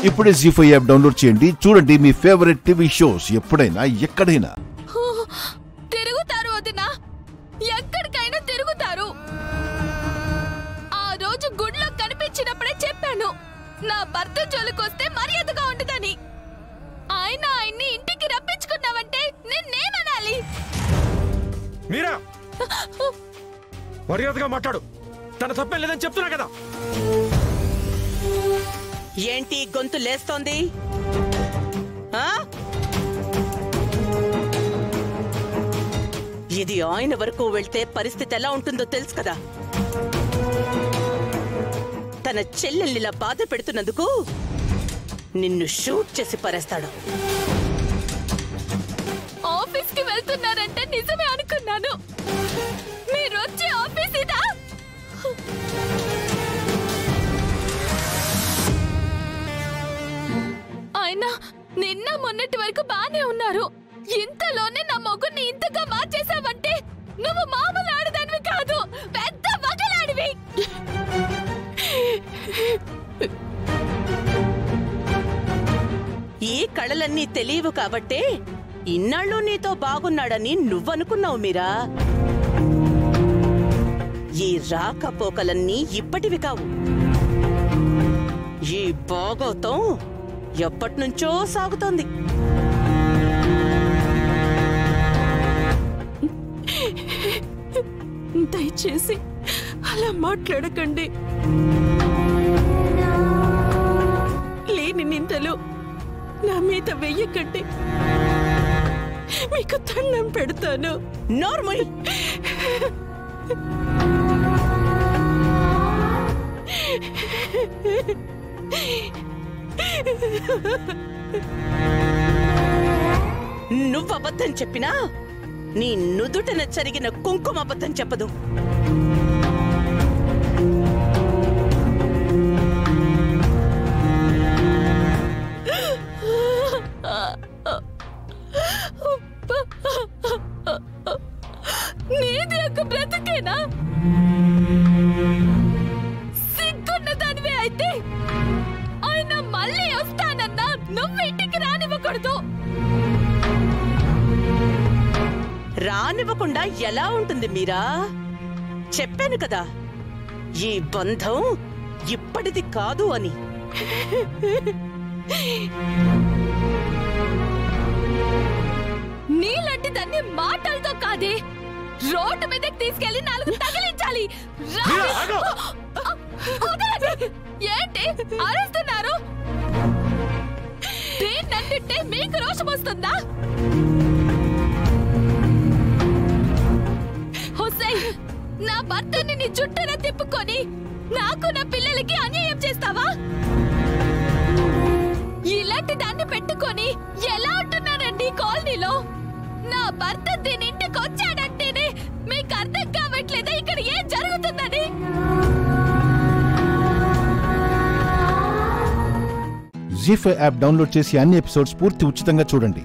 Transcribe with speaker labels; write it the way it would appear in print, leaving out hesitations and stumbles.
Speaker 1: ఇప్పుడే జీ5 app download చేయండి. చూడండి మీ ఫేవరెట్ టీవీ షోస్ ఎప్పుడైనా ఎక్కడైనా.
Speaker 2: తిరుగుతారు వదినా, ఎక్కడికైనా తిరుగుతారు. ఆ రోజు గుడిలో కనిపించినప్పుడే చెప్పాను, నా భర్త జోలికొస్తే మర్యాదగా ఉండదని. ఆయన ఆయన్ని ఇంటికి రప్పించుకున్నావంటే నిన్నేమనాలి?
Speaker 3: మీరా మర్యాదగా మాట్లాడు. తన తప్పేం లేదని చెప్తున్నా కదా.
Speaker 4: ఏంటి గొంతు లేస్తోంది? ఇది ఆయన వరకు వెళ్తే పరిస్థితి ఎలా ఉంటుందో తెలుసు కదా. తన చెల్లెల్నిలా బాధ పెడుతున్నందుకు నిన్ను షూట్ చేసి పరేస్తాడు.
Speaker 2: ఆఫీస్కి వెళ్తున్నారంటే నిజమే అనుకున్నాను. మీరు వచ్చే ఆఫీస్ ఇదా? ఆయన నిన్న మొన్నటి వరకు బానే ఉన్నారు. ఇంతలోనే నా మొగుడిని ఇంతగా మార్చేసావంటే నువ్వు మామూలు ఆడదానివి కాదు, పెద్ద మగలాడివి.
Speaker 4: ఈ కళలన్నీ తెలియవు కాబట్టే ఇన్నాళ్ళు నీతో బాగున్నాడని నువ్వనుకున్నావు మీరా. ఈ రాకపోకలన్నీ ఇప్పటివి కావు. ఈ బాగోతం ఎప్పటినుంచో సాగుతోంది.
Speaker 2: దయచేసి అలా మాట్లాడకండి. లేని నిందలు నా మీద వెయ్యకండి. మీకు దండం పెడతాను.
Speaker 4: నార్మల్ నువ్వు అబద్ధం చెప్పినా నీ నుదుటన జరిగిన కుంకుమ అబద్ధం చెప్పదు.
Speaker 2: నీది ఒక బ్రతుకేనా? సిగ్గున్న దానివే అయితే ఆయన మళ్ళీ వస్తానన్నా నువ్వు ఇంటికి రానివ్వకూడదు.
Speaker 4: రానివ్వకుండా ఎలా ఉంటుంది మీరా? చెప్పాను కదా, ఈ బంధం ఇప్పటిది కాదు అని.
Speaker 2: నీలాంటి దాన్ని మాటలతో కాదే, రోడ్డు మీదకి తీసుకెళ్లి 4 తగిలించాలి. ఏంటి అరుస్తున్నారు? దేన్నంటే మీకు రోషం వస్తుందా? హుస్సేన్, నా భర్తని నీ చుట్టూరా తిప్పుకొని నాకు నా పిల్లలకి అన్యాయం చేస్తావా? ఇలాంటి దాన్ని పెట్టుకొని ఎలా ఉంటున్నారండి కాలనీలో? నా భర్త దీని ఇంటికి వచ్చాడంటేనే మీకు అర్థం కావట్లేదా ఇక్కడ ఏం జరుగుతుందని?
Speaker 1: జీ5 యాప్ డౌన్లోడ్ చేసి అన్ని ఎపిసోడ్స్ పూర్తి ఉచితంగా చూడండి.